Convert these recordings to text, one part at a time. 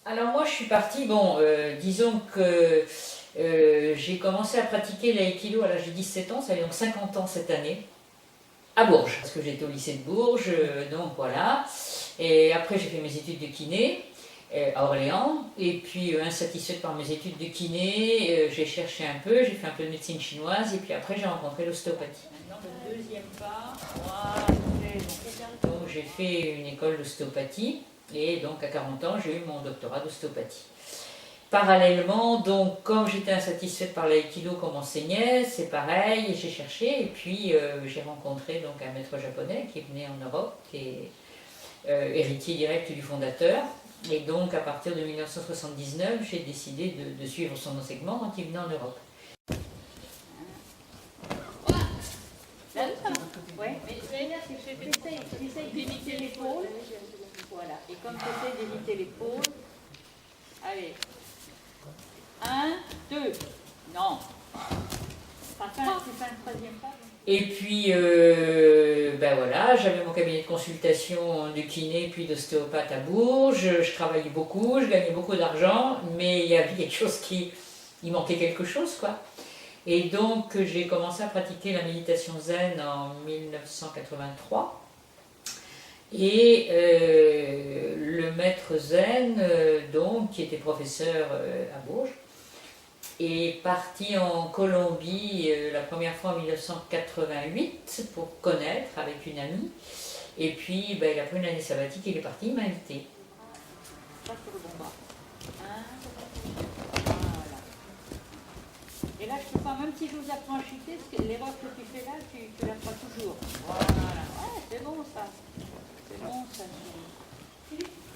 Alors moi je suis partie, bon, disons que j'ai commencé à pratiquer l'aïkido à l'âge de 17 ans, ça fait donc 50 ans cette année, à Bourges, parce que j'étais au lycée de Bourges, donc voilà. Et après j'ai fait mes études de kiné à Orléans, et puis insatisfaite par mes études de kiné, j'ai cherché un peu, j'ai fait un peu de médecine chinoise, et puis après j'ai rencontré l'ostéopathie. Maintenant le deuxième pas, voilà. Donc j'ai fait une école d'ostéopathie, et donc à 40 ans j'ai eu mon doctorat d'ostéopathie. Parallèlement, donc, comme j'étais insatisfaite par l'aïkido qu'on m'enseignait, c'est pareil, j'ai cherché et puis j'ai rencontré donc un maître japonais qui venait en Europe, qui est héritier direct du fondateur. Et donc, à partir de 1979, j'ai décidé de suivre son enseignement quand il venait en Europe. Ouais, mais ce que je veux dire, c'est que tu essayes d'éviter l'épaule. Voilà, et comme tu essayes d'éviter l'épaule, allez. 1, 2. Non. C'est pas un troisième pas. Et puis, ben voilà, j'avais mon cabinet de consultation de kiné puis d'ostéopathe à Bourges. Je travaillais beaucoup, je gagnais beaucoup d'argent, mais il y avait quelque chose il manquait quelque chose, quoi. Et donc, j'ai commencé à pratiquer la méditation zen en 1983. Et le maître zen, donc, qui était professeur à Bourges, est parti en Colombie la première fois en 1988 pour connaître avec une amie. Et puis, ben, il a pris une année sabbatique, il est parti, il m'a invité. Ça, c'est le bon bas. 1, voilà. Et là, je peux pas, même si je vous apprends à chuter, l'erreur que tu fais là, tu la feras toujours. Voilà. Ouais, c'est bon ça. C'est bon ça.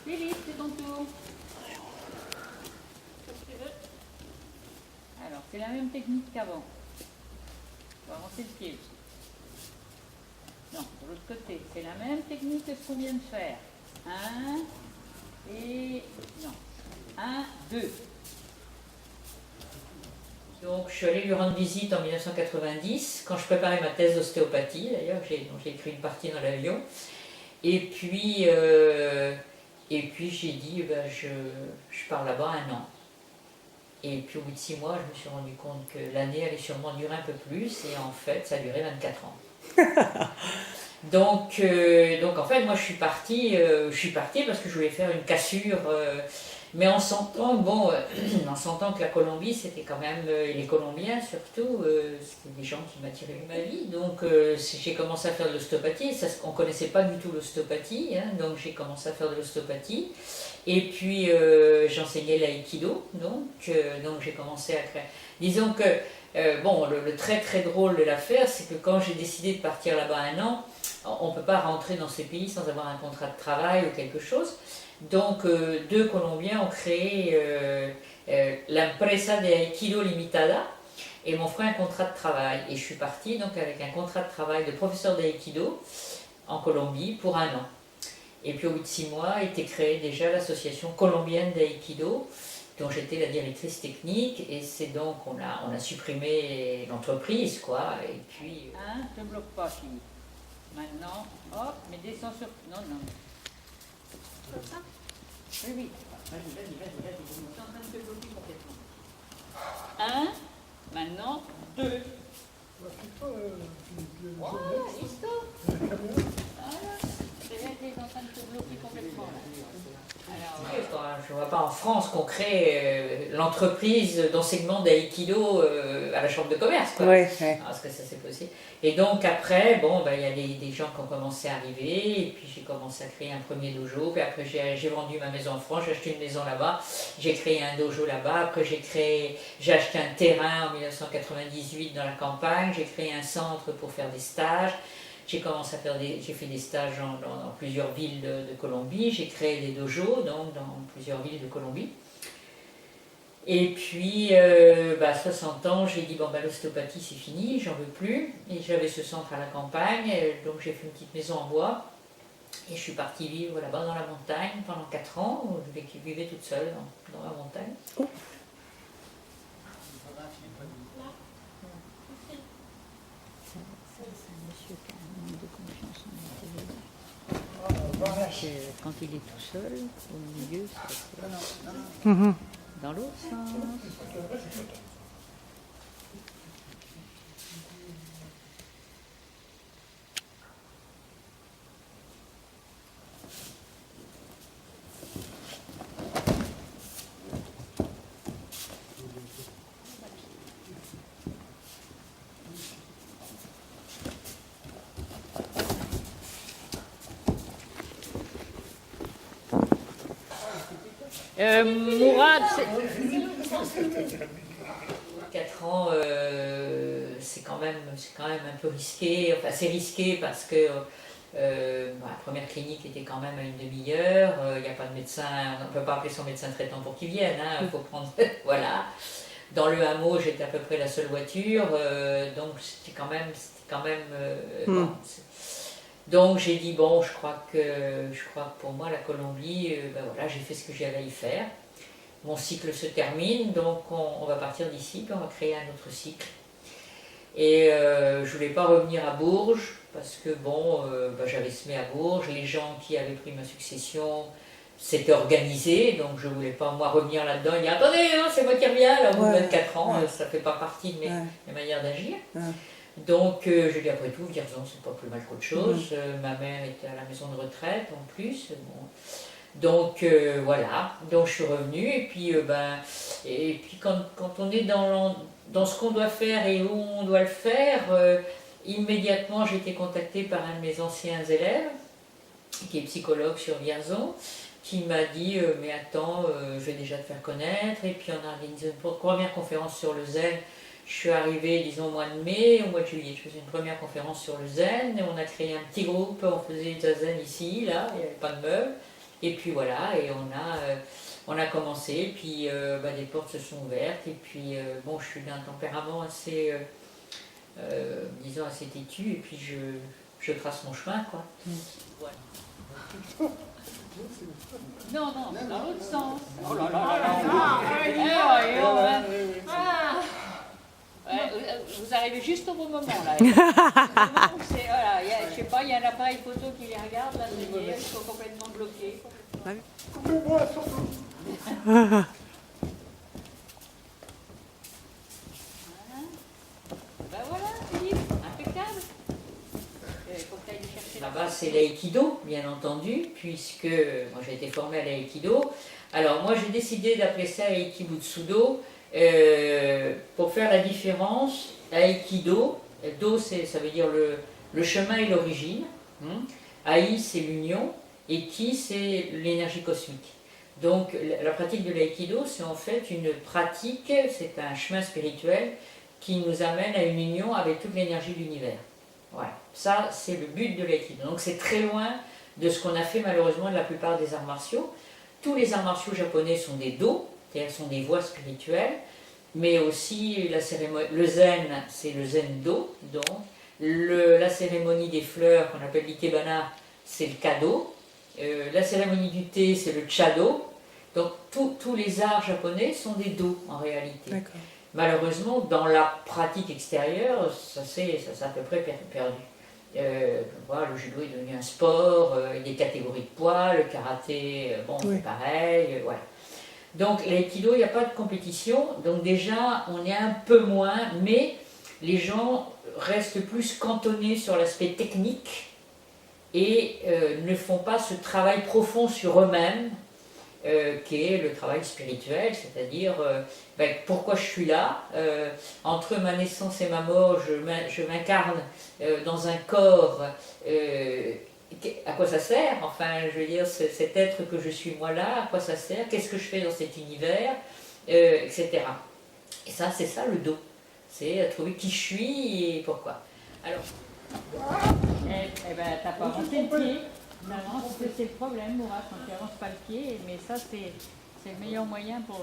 Philippe, c'est ton tour. Qu'est-ce que tu veux? Alors, c'est la même technique qu'avant. On va avancer le pied aussi. Non, de l'autre côté, c'est la même technique que ce qu'on vient de faire. 1 et... non. 1, 2. Donc, je suis allée lui rendre visite en 1990, quand je préparais ma thèse d'ostéopathie, d'ailleurs, j'ai écrit une partie dans l'avion. Et puis j'ai dit, ben, je pars là-bas 1 an. Et puis au bout de 6 mois, je me suis rendu compte que l'année allait sûrement durer un peu plus, et en fait, ça a duré 24 ans. Donc en fait, moi je suis partie parce que je voulais faire une cassure, mais en sentant, bon, en sentant que la Colombie, c'était quand même, et les Colombiens surtout, c'était des gens qui m'attiraient de ma vie. Donc j'ai commencé à faire de l'ostéopathie, on ne connaissait pas du tout l'ostéopathie, hein, donc j'ai commencé à faire de l'ostéopathie. Et puis j'enseignais l'aïkido, donc j'ai commencé à créer. Disons que, bon, le très très drôle de l'affaire, c'est que quand j'ai décidé de partir là-bas 1 an, on ne peut pas rentrer dans ces pays sans avoir un contrat de travail ou quelque chose. Donc, 2 Colombiens ont créé l'Empresa de Aikido Limitada et m'ont fait un contrat de travail. Et je suis partie donc avec un contrat de travail de professeur d'aïkido en Colombie pour 1 an. Et puis au bout de 6 mois, a été créée déjà l'association colombienne d'aïkido, dont j'étais la directrice technique, et c'est donc on a supprimé l'entreprise, quoi. Et puis. 1, ne bloque pas, Philippe. Maintenant, hop, mais descends sur. Non. Comme ça? Oui, oui. Vas-y. Je suis en train de te bloquer complètement. 1, maintenant 2. Voilà, listo. Voilà. C'est en train de te bloquer complètement là. Alors, Je ne vois pas en France qu'on crée l'entreprise d'enseignement d'aïkido à la chambre de commerce, quoi. Ouais. Parce que ça c'est possible. Et donc après, bon, il y a des gens qui ont commencé à arriver, et puis j'ai commencé à créer un premier dojo, puis après j'ai vendu ma maison en France, j'ai acheté une maison là-bas, j'ai créé un dojo là-bas, après j'ai acheté un terrain en 1998 dans la campagne, j'ai créé un centre pour faire des stages. J'ai fait des stages dans plusieurs villes de Colombie, j'ai créé des dojos donc dans plusieurs villes de Colombie. Et puis, à 60 ans, j'ai dit, bon, l'ostéopathie c'est fini, j'en veux plus. Et j'avais ce centre à la campagne, donc j'ai fait une petite maison en bois. Et je suis partie vivre là-bas dans la montagne pendant 4 ans, où je vivais toute seule dans la montagne. C'est un monsieur qui a un manque de confiance en l'intelligence. Quand il est tout seul, au milieu, c'est dans l'autre sens. Mourad, 4 ans, c'est quand même un peu risqué. Enfin, c'est risqué parce que la première clinique était quand même à une demi-heure. Il n'y a pas de médecin, on ne peut pas appeler son médecin traitant pour qu'il vienne. Il faut prendre. Voilà. Dans le hameau, j'étais à peu près la seule voiture, donc c'était quand même. Bon, donc j'ai dit bon, je crois que pour moi la Colombie, ben voilà, j'ai fait ce que j'avais à y faire. Mon cycle se termine, donc on va partir d'ici, puis on va créer un autre cycle. Et je voulais pas revenir à Bourges parce que bon, ben, j'avais semé à Bourges, les gens qui avaient pris ma succession s'étaient organisés, donc je voulais pas moi revenir là-dedans et dire attendez, hein, c'est moi qui reviens, là, au bout de 24 ans, ça fait pas partie de mes manières d'agir. Donc je dis après tout, Vierzon c'est pas plus mal qu'autre chose. Ma mère était à la maison de retraite en plus. Bon. Donc voilà, donc je suis revenue et puis quand on est dans ce qu'on doit faire et où on doit le faire, immédiatement j'ai été contactée par un de mes anciens élèves qui est psychologue sur Vierzon, qui m'a dit mais attends, je vais déjà te faire connaître, et puis on a organisé une première conférence sur le zen. Je suis arrivée, disons, au mois de mai, au mois de juillet, je faisais une première conférence sur le zen, et on a créé un petit groupe, on faisait du zen ici, là, il n'y avait pas de meubles, et puis voilà, et on a commencé, et puis des portes se sont ouvertes, et puis bon, je suis d'un tempérament assez, disons, assez têtu, et puis je trace mon chemin, quoi. Voilà. non, dans l'autre sens. Oh là là. Vous arrivez juste au bon moment là. Voilà, je sais pas, il y a un appareil photo qui les regarde, là, ils sont complètement bloqués. Complètement surtout. Ben voilà, Philippe, impeccable. Là-bas, c'est l'aïkido, bien entendu, puisque moi j'ai été formée à l'aïkido. Alors moi j'ai décidé d'appeler ça Aikibutsudo pour faire la différence. Aïkido, do ça veut dire le chemin et l'origine. Aï c'est l'union et Ki c'est l'énergie cosmique. Donc la pratique de l'aïkido c'est en fait une pratique, c'est un chemin spirituel qui nous amène à une union avec toute l'énergie de l'univers. Voilà, ça c'est le but de l'aïkido. Donc c'est très loin de ce qu'on a fait malheureusement de la plupart des arts martiaux. Tous les arts martiaux japonais sont des do, c'est-à-dire sont des voies spirituelles, mais aussi la cérémonie, le zen, c'est le zen do, donc la cérémonie des fleurs qu'on appelle l'ikebana, c'est le kado, la cérémonie du thé, c'est le chado. Donc tous les arts japonais sont des do en réalité. Malheureusement, dans la pratique extérieure, ça s'est à peu près perdu. Le judo est devenu un sport, il y a des catégories de poids, le karaté, c'est pareil, voilà. Donc l'aïkido, il n'y a pas de compétition, donc déjà on est un peu moins, mais les gens restent plus cantonnés sur l'aspect technique et ne font pas ce travail profond sur eux-mêmes, qui est le travail spirituel, c'est-à-dire pourquoi je suis là, entre ma naissance et ma mort, je m'incarne dans un corps, à quoi ça sert, enfin je veux dire cet être que je suis moi là, à quoi ça sert, qu'est-ce que je fais dans cet univers, etc. Et ça c'est ça le do, c'est trouver qui je suis et pourquoi. Alors, t'as pas avancé le pied. Non, c'est le problème, Mourad, quand tu n'avances pas le pied, mais ça c'est le meilleur moyen pour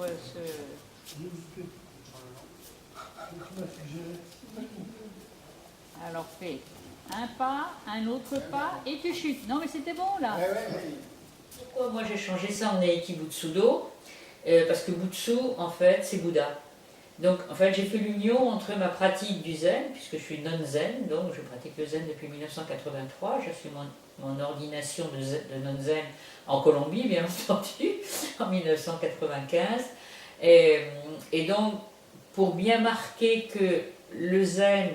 Alors fais un pas, un autre pas, et tu chutes. Non mais c'était bon là. Pourquoi moi j'ai changé ça en Aikibutsudo, parce que Butsu en fait c'est Bouddha. Donc, en fait, j'ai fait l'union entre ma pratique du zen, puisque je suis non-zen, donc je pratique le zen depuis 1983. J'ai fait mon ordination de non-zen en Colombie, bien entendu, en 1995. Et donc, pour bien marquer que le zen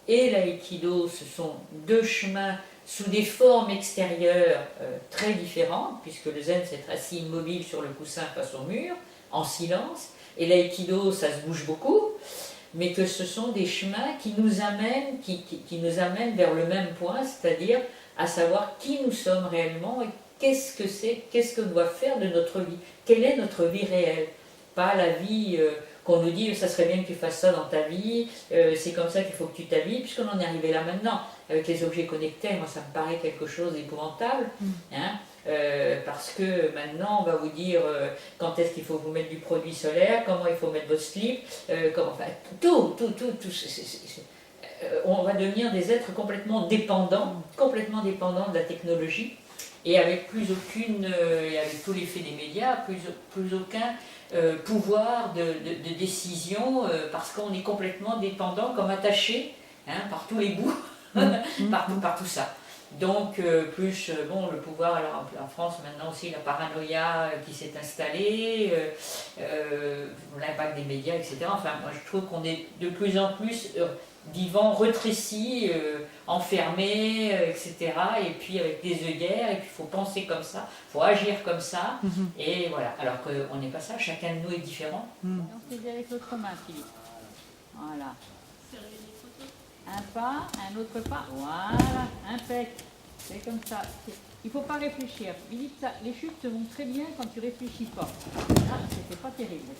et l'aïkido, ce sont deux chemins sous des formes extérieures très différentes, puisque le zen, c'est être assis immobile sur le coussin face au mur, en silence, et l'aïkido, ça se bouge beaucoup, mais que ce sont des chemins qui nous amènent, qui nous amènent vers le même point, c'est-à-dire à savoir qui nous sommes réellement et qu'est-ce que c'est, qu'est-ce qu'on doit faire de notre vie, quelle est notre vie réelle, pas la vie qu'on nous dit ça serait bien que tu fasses ça dans ta vie, c'est comme ça qu'il faut que tu t'habilles, puisqu'on en est arrivé là maintenant avec les objets connectés. Moi ça me paraît quelque chose d'épouvantable, hein, parce que maintenant on va vous dire quand est-ce qu'il faut vous mettre du produit solaire, comment il faut mettre votre slip, enfin, tout, on va devenir des êtres complètement dépendants de la technologie, et avec plus aucune, et avec tout l'effet des médias, plus aucun pouvoir de décision, parce qu'on est complètement dépendant, comme attaché, hein, par tous les bouts, par tout ça. Donc, bon, le pouvoir, alors en France maintenant aussi, la paranoïa qui s'est installée, l'impact des médias, etc. Enfin, moi je trouve qu'on est de plus en plus vivant, rétréci, enfermé, etc. Et puis avec des œillères, et puis il faut penser comme ça, il faut agir comme ça, et voilà. Alors qu'on n'est pas ça, chacun de nous est différent. On se dit avec l'autre main, Philippe. Voilà. Un pas, un autre pas, voilà, impec. C'est comme ça. Il ne faut pas réfléchir. Philippe, ça, les chutes se vont très bien quand tu ne réfléchis pas. Ah, c'était pas terrible.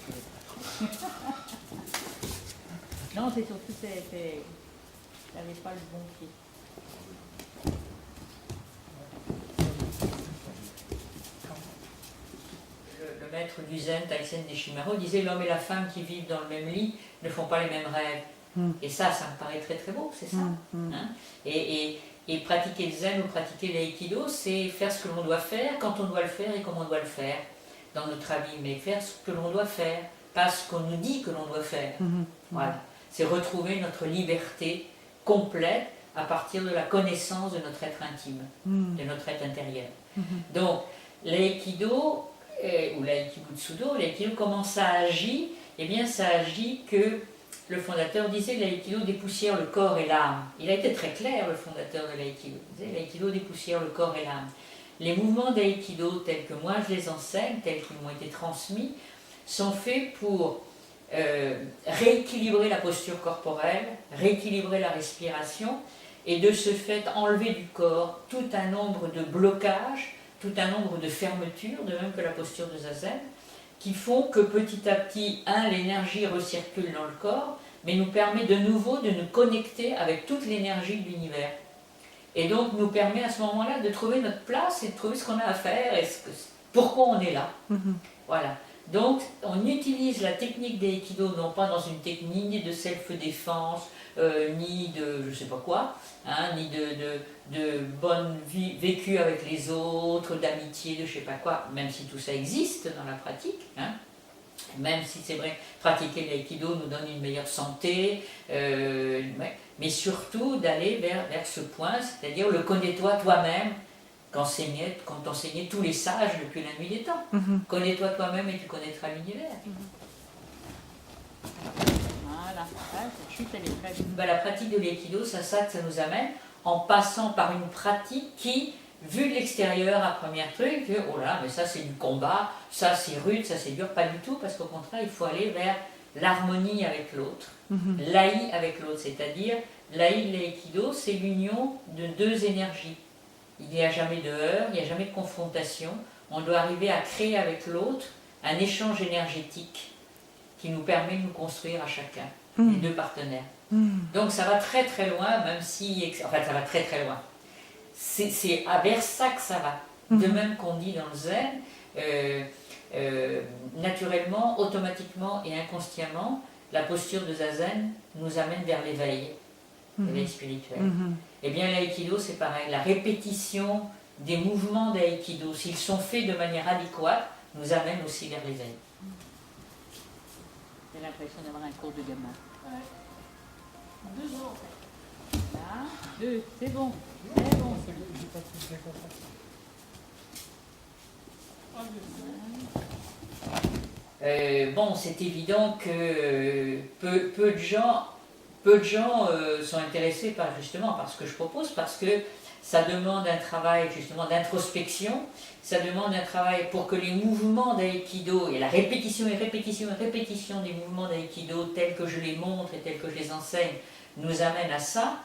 Non, c'est surtout que tu n'avais pas le bon pied. Le maître du zen, Taisen Deshimaru, disait l'homme et la femme qui vivent dans le même lit ne font pas les mêmes rêves. Et ça me paraît très très beau, c'est ça. Hein, et pratiquer le zen ou pratiquer l'aïkido, c'est faire ce que l'on doit faire, quand on doit le faire et comment on doit le faire dans notre vie, mais faire ce que l'on doit faire, pas ce qu'on nous dit que l'on doit faire. Voilà. C'est retrouver notre liberté complète à partir de la connaissance de notre être intime, de notre être intérieur. Donc, l'aïkido, ou l'aïkibutsudo, l'aïkido, comment ça agit? Eh bien, ça agit que le fondateur disait l'aïkido dépoussière le corps et l'âme. Il a été très clair, le fondateur de l'aïkido. Il disait l'aïkido dépoussière le corps et l'âme. Les mouvements d'aïkido, tels que moi je les enseigne, tels qu'ils m'ont été transmis, sont faits pour rééquilibrer la posture corporelle, rééquilibrer la respiration, et de ce fait enlever du corps tout un nombre de blocages, tout un nombre de fermetures, de même que la posture de Zazen, qui font que petit à petit, l'énergie recircule dans le corps, mais nous permet de nouveau de nous connecter avec toute l'énergie de l'univers. Et donc nous permet à ce moment-là de trouver notre place et de trouver ce qu'on a à faire et pourquoi on est là. Voilà. Donc on utilise la technique d'aïkido non pas dans une technique ni de self-défense, ni de je sais pas quoi, hein, ni de bonne vie vécue avec les autres, d'amitié, de je sais pas quoi, même si tout ça existe dans la pratique, hein, même si c'est vrai, pratiquer l'aïkido nous donne une meilleure santé, mais surtout d'aller vers ce point, c'est-à-dire le connais-toi toi-même, quand enseignaient tous les sages depuis la nuit des temps. Connais-toi toi-même et tu connaîtras l'univers. Voilà, cette chute elle est très bien. La pratique de l'aïkido, ça nous amène en passant par une pratique qui, vue de l'extérieur à première truc, oh là, mais ça c'est du combat, ça c'est rude, ça c'est dur, pas du tout, parce qu'au contraire, il faut aller vers l'harmonie avec l'autre, l'aï avec l'autre, c'est-à-dire l'aï de l'aïkido, c'est l'union de deux énergies. Il n'y a jamais de heurts, il n'y a jamais de confrontation. On doit arriver à créer avec l'autre un échange énergétique qui nous permet de nous construire à chacun, les deux partenaires. Donc ça va très très loin, même si... Enfin, ça va très très loin. C'est vers ça que ça va. De même qu'on dit dans le zen, naturellement, automatiquement et inconsciemment, la posture de zazen nous amène vers l'éveil spirituel. Eh bien l'aïkido c'est pareil, la répétition des mouvements d'aïkido, s'ils sont faits de manière adéquate, nous amène aussi vers l'éveil. J'ai l'impression d'avoir un cours de gamin. Ouais. 2 ans. Là, 2, c'est bon. C'est bon, c'est bon. J'ai pas tout fait comme ça. Ah, Bon, c'est évident que peu de gens sont intéressés justement par ce que je propose, parce que ça demande un travail justement d'introspection, ça demande un travail pour que les mouvements d'aïkido et la répétition et répétition et répétition des mouvements d'aïkido tels que je les montre et tels que je les enseigne nous amènent à ça.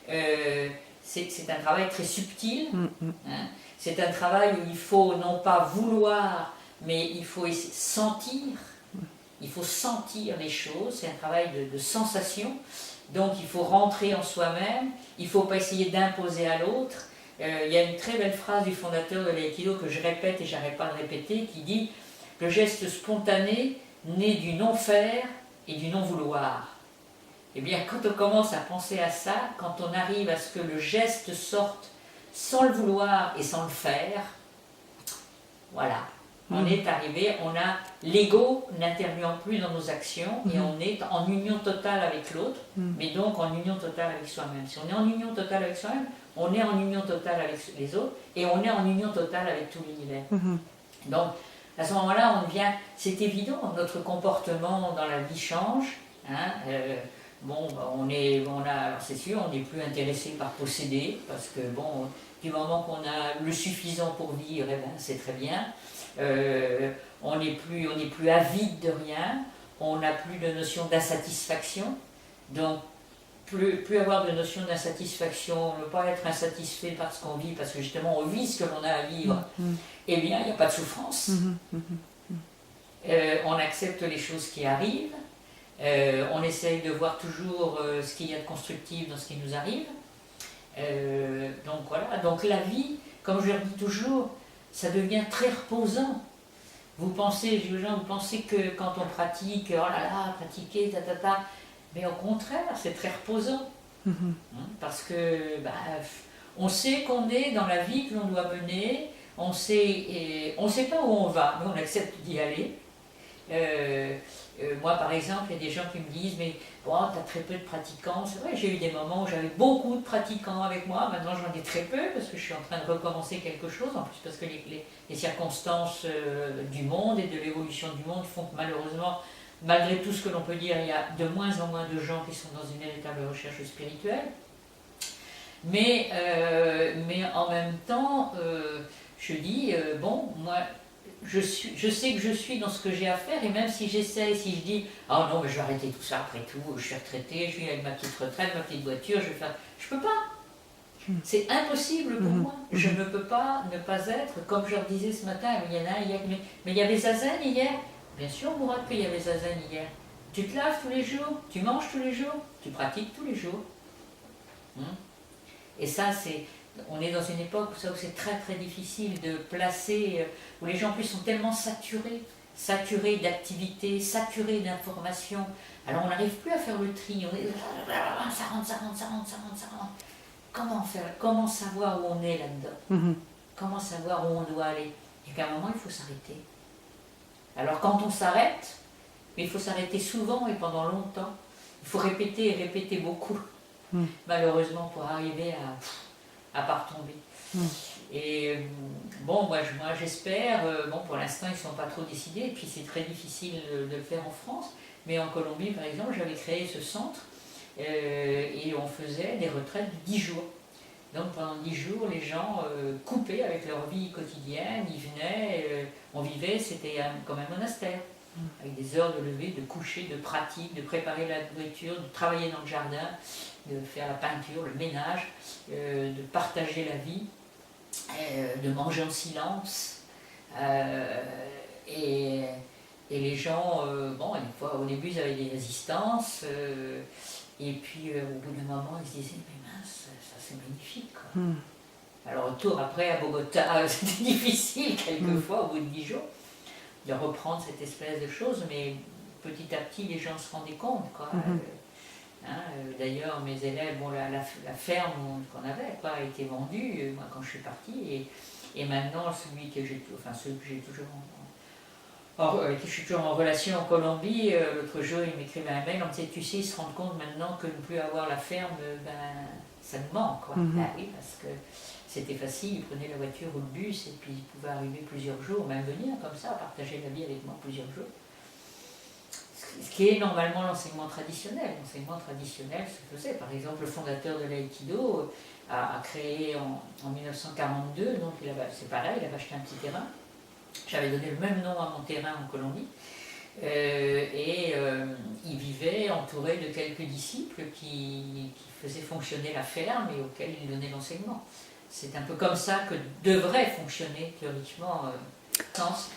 C'est un travail très subtil, hein. C'est un travail où il faut non pas vouloir, mais il faut sentir. Il faut sentir les choses, c'est un travail de sensation. Donc il faut rentrer en soi-même, il ne faut pas essayer d'imposer à l'autre. Il y a une très belle phrase du fondateur de l'aïkido que je répète et j'arrête pas de répéter, qui dit « Le geste spontané naît du non-faire et du non-vouloir ». Eh bien, quand on commence à penser à ça, quand on arrive à ce que le geste sorte sans le vouloir et sans le faire, voilà. On est arrivé, l'ego n'intervient plus dans nos actions et on est en union totale avec l'autre, mais donc en union totale avec soi-même. Si on est en union totale avec soi-même, on est en union totale avec les autres et on est en union totale avec tout l'univers. Donc, à ce moment-là, c'est évident, notre comportement dans la vie change. Hein, bon, alors c'est sûr, on n'est plus intéressé par posséder, parce que bon, du moment qu'on a le suffisant pour vivre, eh ben, c'est très bien. On n'est plus avide de rien, on n'a plus de notion d'insatisfaction, donc plus avoir de notion d'insatisfaction, ne pas être insatisfait par ce qu'on vit, parce que justement on vit ce que l'on a à vivre, eh bien il n'y a pas de souffrance. On accepte les choses qui arrivent, on essaye de voir toujours ce qu'il y a de constructif dans ce qui nous arrive. Donc voilà, donc la vie, comme je le dis toujours, ça devient très reposant. Vous pensez que quand on pratique, oh là là, pratiquer, mais au contraire, c'est très reposant. Parce que on sait qu'on est dans la vie que l'on doit mener, on sait pas où on va, mais on accepte d'y aller. Moi, par exemple, il y a des gens qui me disent « Mais oh, tu as très peu de pratiquants. » C'est vrai, j'ai eu des moments où j'avais beaucoup de pratiquants avec moi. Maintenant, j'en ai très peu parce que je suis en train de recommencer quelque chose. En plus, parce que les circonstances du monde et de l'évolution du monde font que malheureusement, malgré tout ce que l'on peut dire, il y a de moins en moins de gens qui sont dans une véritable recherche spirituelle. Mais en même temps, je dis bon, moi, je sais que je suis dans ce que j'ai à faire, et même si j'essaye, si je dis « Ah non, mais je vais arrêter tout ça après tout, je suis retraité, je vis avec ma petite retraite, ma petite voiture, je vais faire... » Je peux pas. C'est impossible pour moi. Je ne peux pas ne pas être, comme je leur disais ce matin, il y en a hier, mais il y avait Zazen hier. Bien sûr, Mourad, qu'il y avait Zazen hier. Tu te laves tous les jours, tu manges tous les jours, tu pratiques tous les jours. Et ça, on est dans une époque où c'est très très difficile de placer, où les gens en plus sont tellement saturés d'activités, saturés d'informations. Alors on n'arrive plus à faire le tri, on est ça rentre. Comment savoir où on est là-dedans? Comment savoir où on doit aller? Et qu'à un moment il faut s'arrêter. Alors quand on s'arrête, mais il faut s'arrêter souvent et pendant longtemps. Il faut répéter et répéter beaucoup, malheureusement, pour arriver à pas retomber. Et bon, moi j'espère, bon pour l'instant ils ne sont pas trop décidés, et puis c'est très difficile de le faire en France, mais en Colombie par exemple, j'avais créé ce centre, et on faisait des retraites de 10 jours. Donc pendant 10 jours, les gens coupaient avec leur vie quotidienne, ils venaient, on vivait, c'était comme un monastère, avec des heures de lever, de coucher, de pratique, de préparer la nourriture, de travailler dans le jardin, de faire la peinture, le ménage, de partager la vie, de manger en silence. Et les gens, bon, des fois, au début, ils avaient des résistances, et puis au bout d'un moment, ils se disaient « Mais mince, ça c'est magnifique, quoi. » Alors, retour après à Bogota, c'était difficile quelquefois, au bout de 10 jours, de reprendre cette espèce de chose, mais petit à petit, les gens se rendaient compte, quoi. D'ailleurs, mes élèves, bon, la ferme qu'on avait a été vendue, moi, quand je suis partie, et maintenant, celui que j'ai toujours Alors, avec qui je suis toujours en relation en Colombie, l'autre jour il m'écrivait un mail, on me disait tu sais, ils se rendent compte maintenant que ne plus avoir la ferme, ben, ça nous manque quoi. Ben oui, parce que c'était facile, ils prenaient la voiture ou le bus et puis ils pouvaient arriver plusieurs jours, même venir comme ça, partager la vie avec moi plusieurs jours. Ce qui est normalement l'enseignement traditionnel. L'enseignement traditionnel se faisait. Par exemple, le fondateur de l'aïkido a créé en 1942, donc c'est pareil, il avait acheté un petit terrain. J'avais donné le même nom à mon terrain en Colombie. Il vivait entouré de quelques disciples qui faisaient fonctionner la ferme et auxquels il donnait l'enseignement. C'est un peu comme ça que devrait fonctionner théoriquement.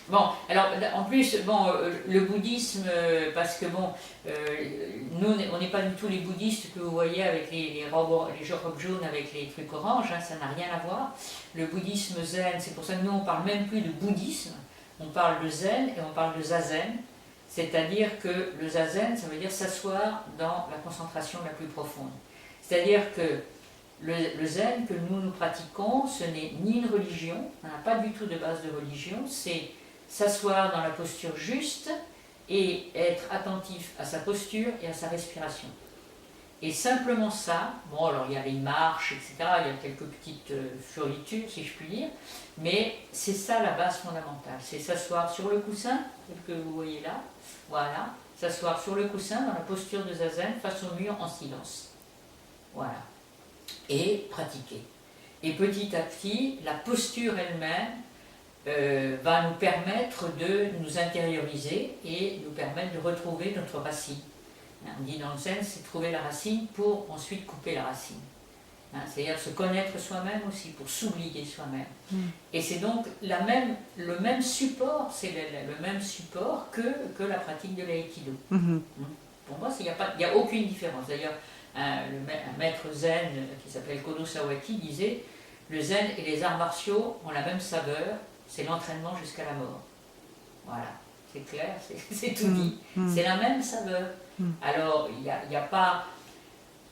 Bon, alors en plus, bon, le bouddhisme, parce que bon, nous on n'est pas du tout les bouddhistes que vous voyez avec les robes jaunes avec les trucs oranges, hein, ça n'a rien à voir. Le bouddhisme zen, c'est pour ça que nous on parle même plus de bouddhisme, on parle de zen et on parle de zazen, c'est-à-dire que le zazen, ça veut dire s'asseoir dans la concentration la plus profonde. C'est-à-dire que le zen que nous pratiquons, ce n'est ni une religion, on n'a pas du tout de base de religion, c'est s'asseoir dans la posture juste et être attentif à sa posture et à sa respiration. Et simplement ça, bon alors il y a les marches, etc., il y a quelques petites fioritures si je puis dire, mais c'est ça la base fondamentale, c'est s'asseoir sur le coussin, tel que vous voyez là, voilà, s'asseoir sur le coussin dans la posture de zazen face au mur en silence. Voilà. Et pratiquer. Et petit à petit, la posture elle-même va nous permettre de nous intérioriser et nous permettre de retrouver notre racine. On dit dans le zen, c'est trouver la racine pour ensuite couper la racine. C'est-à-dire se connaître soi-même aussi, pour s'oublier soi-même. Et c'est donc le même support, c'est le même support que la pratique de l'aïkido. Pour moi, il n'y a aucune différence. D'ailleurs, un maître zen qui s'appelle Kodo Sawaki disait « Le zen et les arts martiaux ont la même saveur, c'est l'entraînement jusqu'à la mort. » Voilà, c'est clair, c'est tout dit. C'est la même saveur. Alors, il n'y a pas...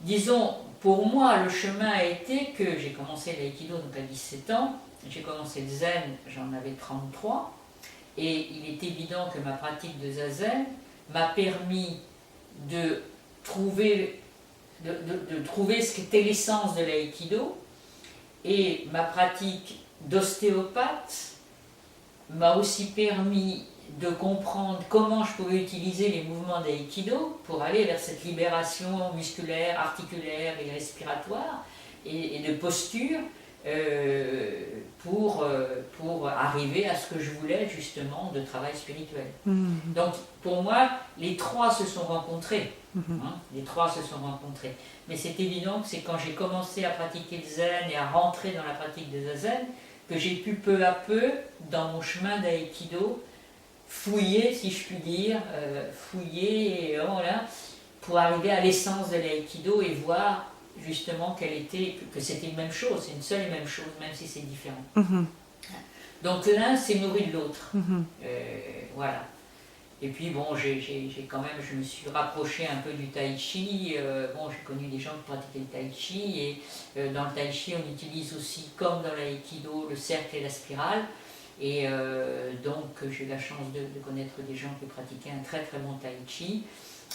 Disons, pour moi, le chemin a été que j'ai commencé l'aïkido donc à 17 ans, j'ai commencé le zen, j'en avais 33, et il est évident que ma pratique de zazen m'a permis de trouver ce qu'était l'essence de l'aïkido, et ma pratique d'ostéopathe m'a aussi permis de comprendre comment je pouvais utiliser les mouvements d'aïkido pour aller vers cette libération musculaire, articulaire et respiratoire et de posture pour arriver à ce que je voulais justement de travail spirituel. Donc pour moi, les trois se sont rencontrés. Les trois se sont rencontrés. Mais c'est évident que c'est quand j'ai commencé à pratiquer le zen et à rentrer dans la pratique de zazen que j'ai pu peu à peu, dans mon chemin d'aïkido, fouiller, si je puis dire, voilà, pour arriver à l'essence de l'aïkido et voir justement que c'était une même chose, c'est une seule et même chose, même si c'est différent. Donc l'un s'est nourri de l'autre. Voilà. Et puis bon, je me suis rapproché un peu du tai chi. Bon, j'ai connu des gens qui pratiquaient le tai chi et dans le tai chi, on utilise aussi, comme dans l'aïkido, le cercle et la spirale. Et donc j'ai eu la chance de connaître des gens qui pratiquaient un très très bon tai chi.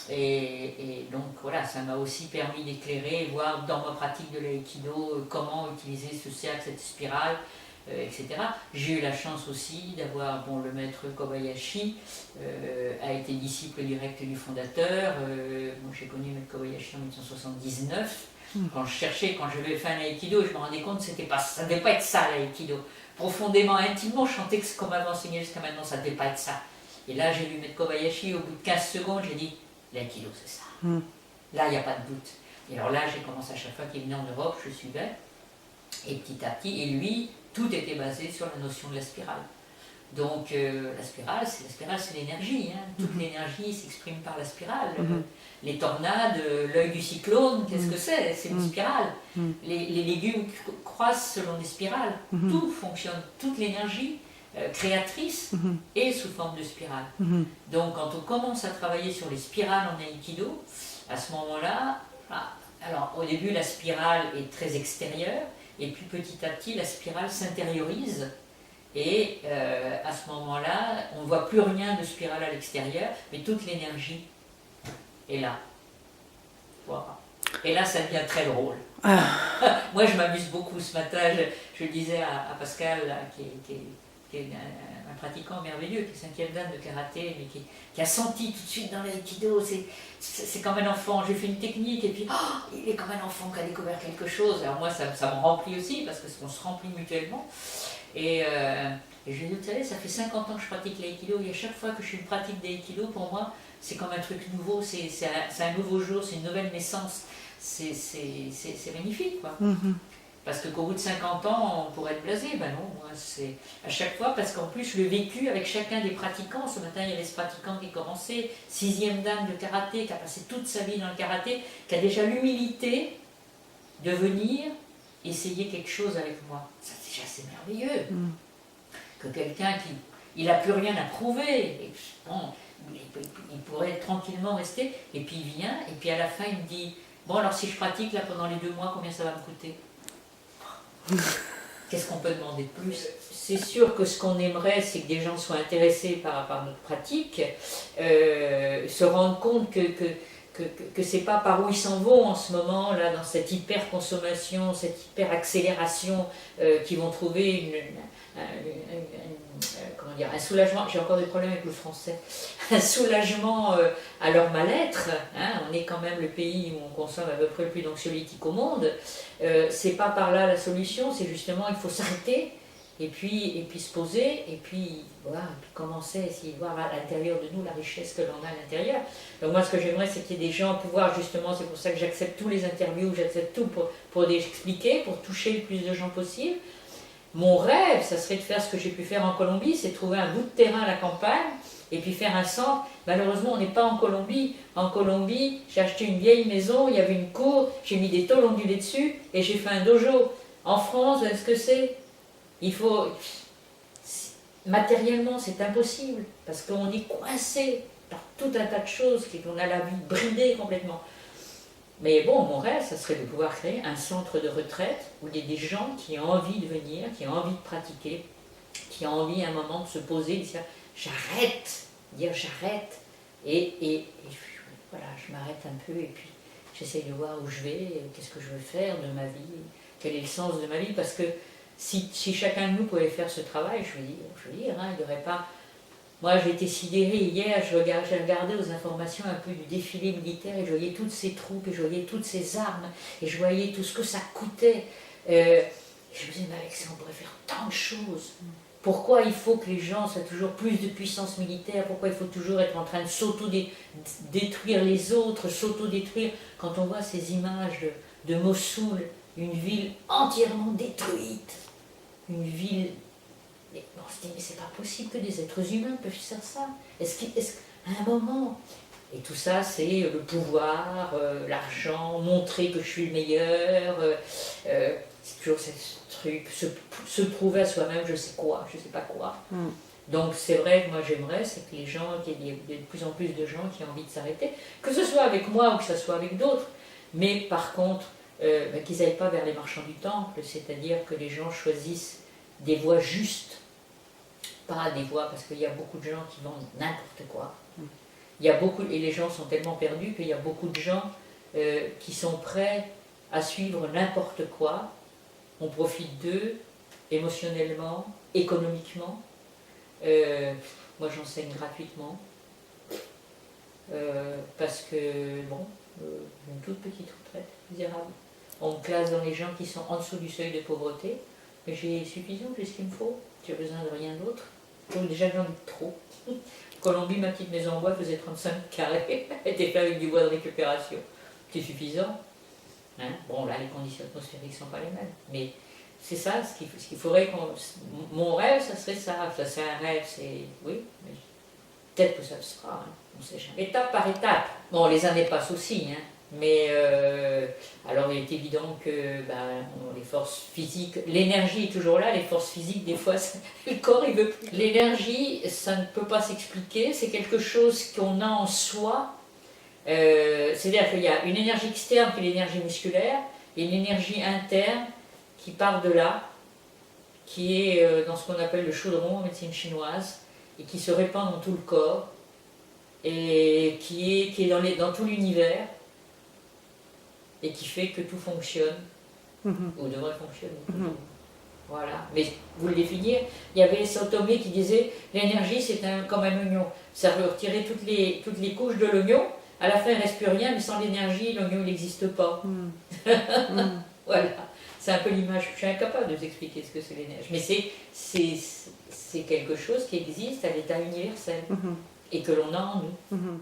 Et donc voilà, ça m'a aussi permis d'éclairer et voir dans ma pratique de l'aïkido comment utiliser ce cercle, cette spirale, etc. J'ai eu la chance aussi d'avoir, bon, le maître Kobayashi a été disciple direct du fondateur. J'ai connu le maître Kobayashi en 1979. Quand j'avais fait un aïkido, je me rendais compte que ça ne devait pas être ça l'aïkido. Profondément, intimement, je sentais que ce qu'on m'avait enseigné jusqu'à maintenant, ça ne devait pas être ça. Et là, j'ai lu maître Kobayashi, au bout de 15 secondes, j'ai dit l'aïkido, c'est ça. Là, il n'y a pas de doute. Et alors là, j'ai commencé à chaque fois qu'il venait en Europe, je suivais. Et petit à petit, et lui, tout était basé sur la notion de la spirale. Donc la spirale, c'est l'énergie. Toute l'énergie s'exprime par la spirale. Les tornades, l'œil du cyclone, qu'est-ce que c'est? C'est une spirale. Les légumes croissent selon des spirales. Tout fonctionne, toute l'énergie créatrice est sous forme de spirale. Donc quand on commence à travailler sur les spirales en aïkido, à ce moment-là, alors au début la spirale est très extérieure, et puis petit à petit la spirale s'intériorise Et à ce moment-là, on ne voit plus rien de spirale à l'extérieur, mais toute l'énergie est là. Voilà. Et là, ça devient très drôle. Moi, je m'amuse beaucoup ce matin. Je disais à Pascal, là, qui est un pratiquant merveilleux, qui est 5e dan de karaté, mais qui a senti tout de suite dans l'aïkido, c'est comme un enfant. J'ai fait une technique et puis il est comme un enfant qui a découvert quelque chose. Alors moi, ça me remplit aussi, parce qu'on se remplit mutuellement. Et je lui ai dit, vous savez, ça fait 50 ans que je pratique l'aïkido, et à chaque fois que je fais une pratique d'aïkido, pour moi, c'est comme un truc nouveau, c'est un nouveau jour, c'est une nouvelle naissance. C'est magnifique, quoi. Parce qu'au bout de 50 ans, on pourrait être blasé. Ben non, moi, c'est à chaque fois, parce qu'en plus, le vécu avec chacun des pratiquants. Ce matin, il y avait ce pratiquant qui commençait, 6e dan de karaté, qui a passé toute sa vie dans le karaté, qui a déjà l'humilité de venir essayer quelque chose avec moi. Ça, déjà, c'est merveilleux. Que quelqu'un il n'a plus rien à prouver. Et, bon, il pourrait tranquillement rester. Et puis il vient, et puis à la fin, il me dit, bon, alors si je pratique là pendant les 2 mois, combien ça va me coûter? Qu'est-ce qu'on peut demander de plus? C'est sûr que ce qu'on aimerait, c'est que des gens soient intéressés par notre pratique, se rendre compte que c'est pas par où ils s'en vont en ce moment, là, dans cette hyper-consommation, cette hyper-accélération, qu'ils vont trouver comment dire, un soulagement. J'ai encore des problèmes avec le français. Un soulagement à leur mal-être. Hein. On est quand même le pays où on consomme à peu près le plus d'anxiolytiques au monde. C'est pas par là la solution, c'est justement il faut s'arrêter et puis se poser et puis voilà, puis commencer à essayer de voir à l'intérieur de nous la richesse que l'on a à l'intérieur. Donc moi ce que j'aimerais c'est qu'il y ait des gens pouvoir justement, c'est pour ça que j'accepte tous les interviews, j'accepte tout pour les expliquer, pour toucher le plus de gens possible. Mon rêve, ça serait de faire ce que j'ai pu faire en Colombie, c'est trouver un bout de terrain à la campagne et puis faire un centre. Malheureusement, on n'est pas en Colombie. En Colombie, j'ai acheté une vieille maison, il y avait une cour, j'ai mis des tôles ondulées dessus et j'ai fait un dojo. En France, est-ce que c'est? Il faut... Matériellement, c'est impossible parce qu'on est coincé par tout un tas de choses, qu'on a la vie bridée complètement. Mais bon, mon rêve, ça serait de pouvoir créer un centre de retraite où il y a des gens qui ont envie de venir, qui ont envie de pratiquer, qui ont envie à un moment de se poser, de dire j'arrête, et voilà, je m'arrête un peu et puis j'essaye de voir où je vais, qu'est-ce que je veux faire de ma vie, quel est le sens de ma vie, parce que si chacun de nous pouvait faire ce travail, je veux dire, hein, il n'y aurait pas... Moi, j'ai été sidérée hier, j'ai regardé aux informations un peu du défilé militaire et je voyais toutes ces troupes, et je voyais toutes ces armes, et je voyais tout ce que ça coûtait. Je me disais, mais avec ça, on pourrait faire tant de choses. Pourquoi il faut que les gens soient toujours plus de puissance militaire? Pourquoi il faut toujours être en train de s'auto-détruire les autres, s'auto-détruire? Quand on voit ces images de Mossoul, une ville entièrement détruite, une ville... On se dit, mais c'est pas possible que des êtres humains peuvent faire ça. Est-ce qu'à un moment... Et tout ça, c'est le pouvoir, l'argent, montrer que je suis le meilleur, c'est toujours ce truc, se prouver à soi-même, je sais quoi, je sais pas quoi. Donc c'est vrai que moi j'aimerais, c'est que les gens, qu'il y ait de plus en plus de gens qui ont envie de s'arrêter, que ce soit avec moi ou que ce soit avec d'autres, mais par contre, qu'ils n'aillent pas vers les marchands du temple, c'est-à-dire que les gens choisissent des voies justes, pas des voies, parce qu'il y a beaucoup de gens qui vendent n'importe quoi. Il y a beaucoup, et les gens sont tellement perdus qu'il y a beaucoup de gens qui sont prêts à suivre n'importe quoi. On profite d'eux émotionnellement, économiquement. Moi j'enseigne gratuitement parce que, bon, une toute petite retraite, misérable. On me classe dans les gens qui sont en dessous du seuil de pauvreté, mais j'ai suffisant, j'ai ce qu'il me faut, j'ai besoin de rien d'autre. Donc déjà j'en ai trop. Colombie, ma petite maison en bois faisait 35 mètres carrés, elle était faite avec du bois de récupération. C'est suffisant. Hein, bon, là, les conditions atmosphériques ne sont pas les mêmes. Mais c'est ça, ce qu'il faudrait qu'on... Mon rêve, ça serait ça. Ça, c'est un rêve, c'est... Oui, mais peut-être que ça le sera. Hein, on ne sait jamais. Étape par étape. Bon, les années passent aussi, hein. Mais alors il est évident que les forces physiques, l'énergie est toujours là, les forces physiques, des fois, le corps il veut plus. L'énergie, ça ne peut pas s'expliquer, c'est quelque chose qu'on a en soi. C'est-à-dire qu'il y a une énergie externe qui est l'énergie musculaire, et une énergie interne qui part de là, qui est dans ce qu'on appelle le chaudron en médecine chinoise, et qui se répand dans tout le corps, et qui est dans tout l'univers, et qui fait que tout fonctionne, ou devrait fonctionner. Voilà. Mais vous le définir, il y avait Sao Tomé qui disait l'énergie c'est comme un oignon. Ça veut retirer toutes les couches de l'oignon, à la fin il ne reste plus rien, mais sans l'énergie, l'oignon il n'existe pas. Voilà. C'est un peu l'image. Je suis incapable de vous expliquer ce que c'est l'énergie. Mais c'est quelque chose qui existe à l'état universel et que l'on a en nous.